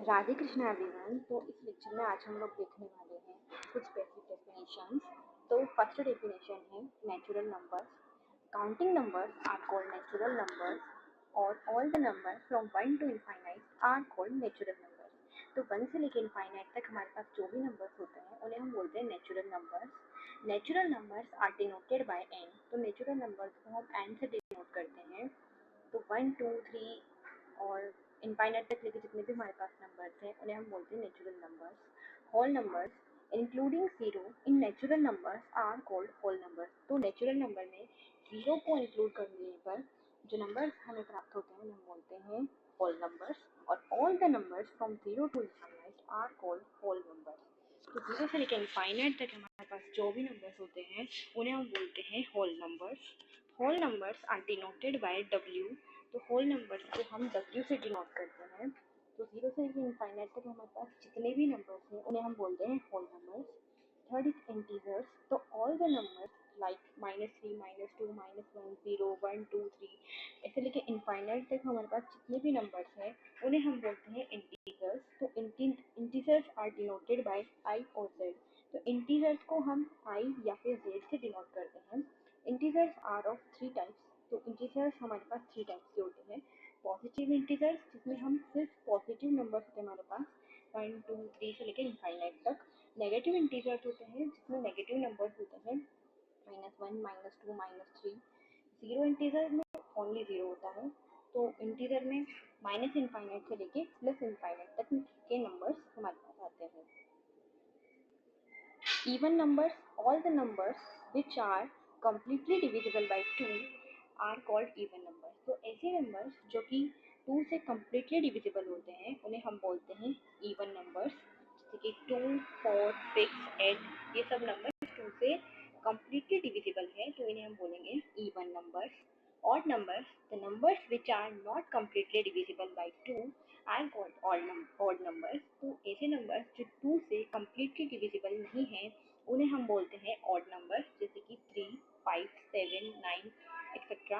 Radhe Krishna everyone. तो इस lecture में आज हम लोग देखने वाले हैं कुछ बेसिक डेफिनेशंस। तो फर्स्ट डेफिनेशन है natural numbers. Counting numbers are called natural numbers और all the numbers from 1 to infinite are called natural numbers. तो 1 से लेकर इनफाइनाइट तक हमारे पास जो भी नंबर्स होते हैं उन्हें हम बोलते हैं natural numbers. Natural numbers are denoted by N. तो नेचुरल नंबर्स को हम एन से डिनोट करते हैं। तो 1, 2, 3 और इनफाइनाइट तक लेके जितने भी हमारे पास नंबर्स हैं उन्हें हम बोलते हैं natural numbers. Whole numbers including zero in natural numbers are called whole numbers. तो नेचुरल नंबर में जीरो को इंक्लूड करने पर जो नंबर्स हमें प्राप्त होते हैं उन्हें हम बोलते हैं होल नंबर्स। और all the numbers from zero to infinite are called whole numbers. तो जीरो से लेकर इनफाइनाइट तक हमारे पास जो भी नंबर्स होते हैं उन्हें हम बोलते हैं whole numbers. Whole numbers are denoted by W. तो होल नंबर्स को हम W से डिनोट करते हैं। तो जीरो से इनफाइनाइट तक हमारे पास जितने भी नंबर्स हैं उन्हें हम बोलते हैं whole numbers. Third is integers. तो ऑल द नंबर्स लाइक -3, -2, -1, 0, 1, 2, 3 ऐसे लेके इनफाइनाइट तक हमारे पास जितने भी नंबर्स हैं उन्हें हम बोलते हैं इंटीजर्स। तो integers are denoted by I और Z। तो इंटीजर्स को हम I या फिर Z से डिनोट करते हैं। Integers are of 3 types. तो इंटीजर्स हमारे पास 3 टाइप्स के होते हैं। पॉजिटिव इंटीजर्स जिसमें हम सिर्फ पॉजिटिव नंबर्स होते हैं हमारे पास 1, 2, 3 से लेकर इनफाइनाइट तक। नेगेटिव इंटीजर्स होते हैं जिसमें नेगेटिव नंबर्स होते हैं -1, -2, -3। जीरो इंटीजर में ओनली जीरो होता है। तो इंटीजर में माइनस इनफाइनाइट से लेके प्लस इनफाइनाइट तक के नंबर्स हमारे पास आते हैं। Even numbers, all the numbers which are completely divisible by 2 are called even numbers। तो ऐसे numbers जो कि 2 से completely divisible होते हैं उन्हें हम बोलते हैं even numbers। जैसे कि 2, 4, 6, 8 ये सब numbers 2 से completely divisible है तो इन्हें हम बोलेंगे even numbers। Odd numbers, the numbers which are not completely divisible by 2 are called odd numbers। तो ऐसे numbers जो 2 से completely divisible नहीं हैं उन्हें हम बोलते हैं odd numbers। जैसे कि 3, 5, 7, 9 एक्सेट्रा।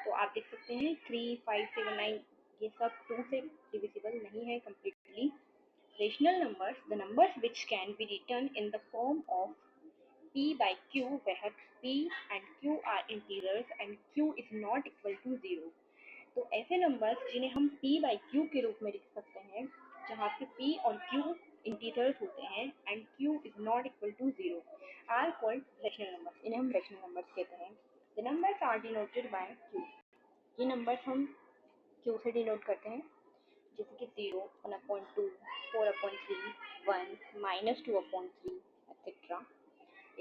तो आप देख सकते हैं 3, 5, 7, 9 ये सब 2 से divisible नहीं है completely। Rational numbers, the numbers which can be written in the form of P by Q where P and Q are integers and Q is not equal to 0। तो ऐसे नंबर्स जिन्हें हम P by Q के रूप में लिख सकते हैं जहाँ पे P और Q इंटीजर्स होते हैं and Q is not equal to 0 are called rational numbers। इन्हें हम rational numbers कहते हैं। The numbers are denoted by Q। ये नंबर्स हम Q से डिनोट करते हैं जैसे कि 0, 1/2, 4/3, 1, -2/3 etc।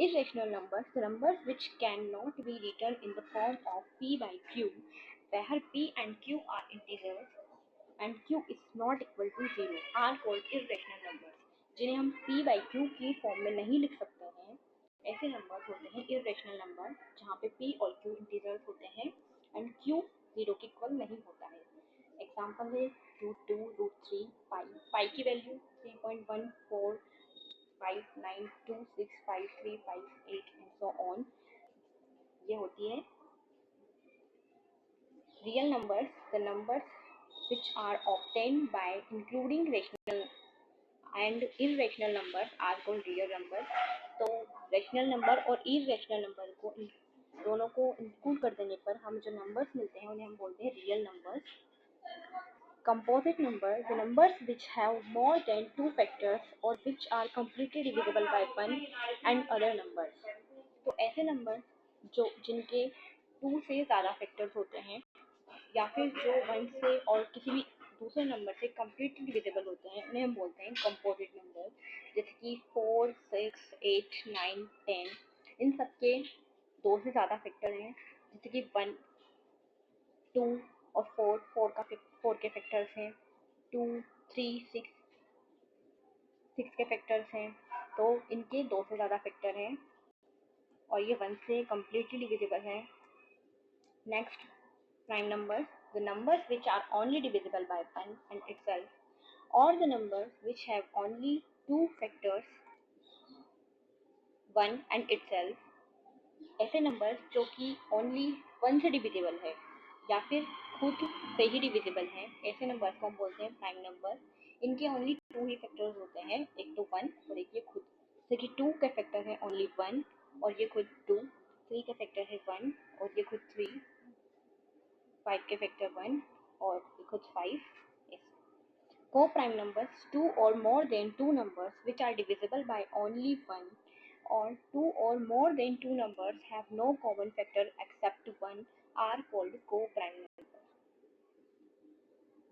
Irrational numbers, the numbers which cannot be written in the form of P by Q where P and Q are integers and Q is not equal to 0 are called irrational numbers। जिन्हें हम P by Q की form में नहीं लिख सकते हैं ऐसे numbers होते हैं irrational number जहाँ पे P और Q integers होते हैं and Q 0 के इक्वल नहीं होता है। एग्जाम्पल है √2, √3, पाई। पाई की वैल्यू 3.14 5, 9, 2, 6, 5, 3, 5, 8 and so on ये होती है real numbers. The numbers which are obtained by including rational and irrational numbers are called real numbers। तो रेशनल नंबर और इरेशनल नंबर को दोनों को इंक्लूड कर देने पर हमें जो नंबर्स मिलते हैं उन्हें हम बोलते हैं real numbers. Composite number, the numbers which have more than 2 factors or which are completely divisible by 1 and other numbers। तो ऐसे नंबर जो जिनके 2 से ज़्यादा फैक्टर्स होते हैं या फिर जो 1 से और किसी भी दूसरे नंबर से completely divisible होते हैं उन्हें हम बोलते हैं composite number। जैसे कि 4, 6, 8, 9, 10 इन सबके 2 से ज़्यादा फैक्टर हैं जैसे कि 1, 2 और 4 के फैक्टर्स हैं 2, 3, 6 के फैक्टर्स हैं। तो इनके 2 से ज़्यादा फैक्टर हैं और ये 1 से completely divisible है। Next prime numbers, the numbers which are only divisible by 1 and itself or the numbers which have only 2 factors 1 and itself। ऐसे नंबर्स जो कि only 1 से divisible है या फिर खुद से ही डिविजिबल हैं, ऐसे नंबर्स को हम बोलते हैं प्राइम नंबर। इनके ओनली टू ही फैक्टर्स होते हैं, एक तो वन और एक ये खुद। जैसे कि टू के फैक्टर है ओनली वन और ये खुद टू, थ्री के फैक्टर है वन और ये खुद थ्री, फाइव के फैक्टर वन और ये खुद five. Co-prime numbers, two or more than two numbers which are divisible by only one, or two or more than two numbers have no common factor except one, are called co-prime numbers.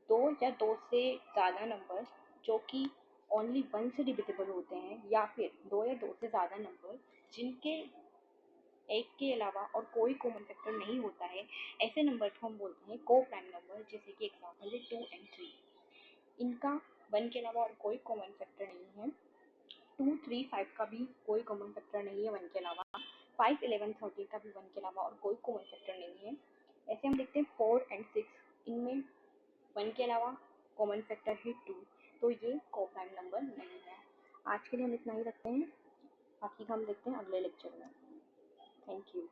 दो या दो से ज़्यादा numbers जो कि only one से divisible होते हैं, या फिर दो या दो से ज़्यादा नंबर जिनके एक के अलावा और कोई कॉमन फैक्टर नहीं होता है, ऐसे नंबर को हम बोलते हैं को प्राइम नंबर। जैसे कि एग्जाम्पल है टू एंड थ्री, इनका वन के अलावा और कोई कॉमन फैक्टर नहीं है। टू थ्री फाइव का भी कोई कॉमन फैक्टर नहीं है वन के अलावा। फाइव इलेवन थर्टीन का भी वन के अलावा और कोई कॉमन फैक्टर नहीं है। ऐसे हम देखते हैं फोर एंड सिक्स, इनमें वन के अलावा कॉमन फैक्टर है टू, तो ये को-प्राइम नंबर नहीं है। आज के लिए हम इतना ही रखते हैं, बाकी का हम देखते हैं अगले लेक्चर में। Thank you.